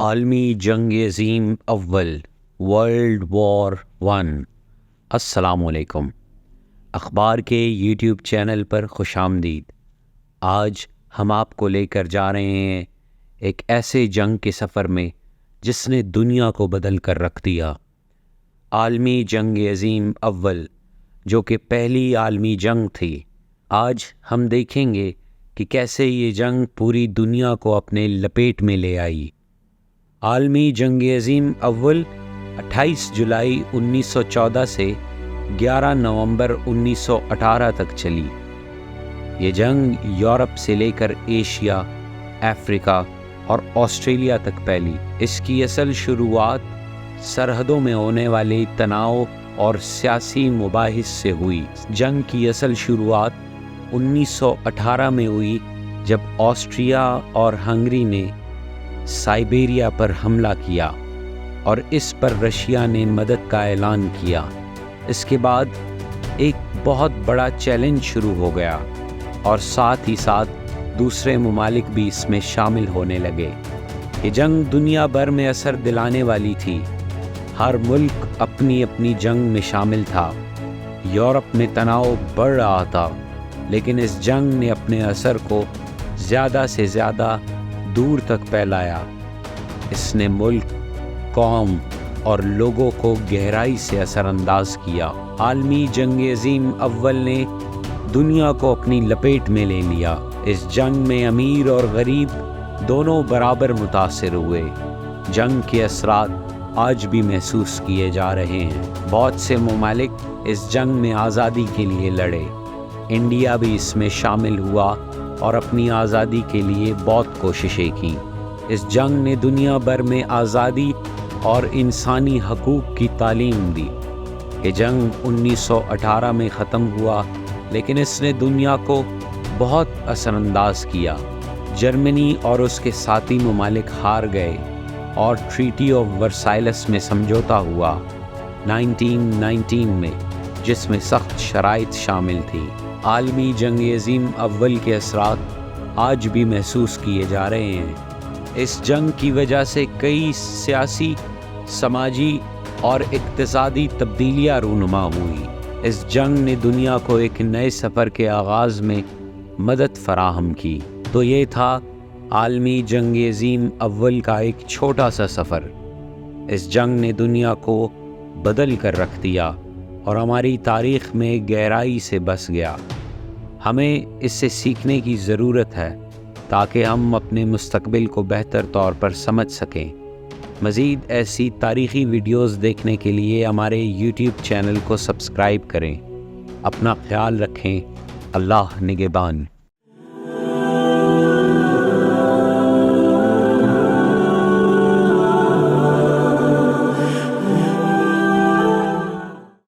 عالمی جنگ عظیم اول ورلڈ وار ون۔ السلام علیکم۔ اخبار کے یوٹیوب چینل پر خوش آمدید۔ آج ہم آپ کو لے کر جا رہے ہیں ایک ایسے جنگ کے سفر میں جس نے دنیا کو بدل کر رکھ دیا۔ عالمی جنگ عظیم اول، جو کہ پہلی عالمی جنگ تھی۔ آج ہم دیکھیں گے کہ کیسے یہ جنگ پوری دنیا کو اپنے لپیٹ میں لے آئی۔ عالمی جنگ عظیم اول 28 جولائی 1914 سے 11 نومبر 1918 تک چلی۔ یہ جنگ یورپ سے لے کر ایشیا، افریقہ اور آسٹریلیا تک پھیلی۔ اس کی اصل شروعات سرحدوں میں ہونے والے تناؤ اور سیاسی مباحث سے ہوئی۔ جنگ کی اصل شروعات 1918 میں ہوئی جب آسٹریا اور ہنگری نے سائبیریا پر حملہ کیا اور اس پر رشیا نے مدد کا اعلان کیا۔ اس کے بعد ایک بہت بڑا چیلنج شروع ہو گیا اور ساتھ ہی ساتھ دوسرے ممالک بھی اس میں شامل ہونے لگے۔ یہ جنگ دنیا بھر میں اثر دلانے والی تھی۔ ہر ملک اپنی اپنی جنگ میں شامل تھا۔ یورپ میں تناؤ بڑھ رہا تھا، لیکن اس جنگ نے اپنے اثر کو زیادہ سے زیادہ دور تک پھیلایا۔ اس نے ملک، قوم اور لوگوں کو گہرائی سے اثر انداز کیا۔ عالمی جنگ عظیم اول نے دنیا کو اپنی لپیٹ میں لے لیا۔ اس جنگ میں امیر اور غریب دونوں برابر متاثر ہوئے۔ جنگ کے اثرات آج بھی محسوس کیے جا رہے ہیں۔ بہت سے ممالک اس جنگ میں آزادی کے لیے لڑے۔ انڈیا بھی اس میں شامل ہوا اور اپنی آزادی کے لیے بہت کوششیں کیں۔ اس جنگ نے دنیا بھر میں آزادی اور انسانی حقوق کی تعلیم دی۔ یہ جنگ 1918 میں ختم ہوا، لیکن اس نے دنیا کو بہت اثر انداز کیا۔ جرمنی اور اس کے ساتھی ممالک ہار گئے اور ٹریٹی آف ورسائلس میں سمجھوتا ہوا 1919 میں، جس میں سخت شرائط شامل تھی۔ عالمی جنگ عظیم اول کے اثرات آج بھی محسوس کیے جا رہے ہیں۔ اس جنگ کی وجہ سے کئی سیاسی، سماجی اور اقتصادی تبدیلیاں رونما ہوئی۔ اس جنگ نے دنیا کو ایک نئے سفر کے آغاز میں مدد فراہم کی۔ تو یہ تھا عالمی جنگ عظیم اول کا ایک چھوٹا سا سفر۔ اس جنگ نے دنیا کو بدل کر رکھ دیا اور ہماری تاریخ میں گہرائی سے بس گیا۔ ہمیں اس سے سیکھنے کی ضرورت ہے تاکہ ہم اپنے مستقبل کو بہتر طور پر سمجھ سکیں۔ مزید ایسی تاریخی ویڈیوز دیکھنے کے لیے ہمارے یوٹیوب چینل کو سبسکرائب کریں۔ اپنا خیال رکھیں۔ اللہ نگہبان۔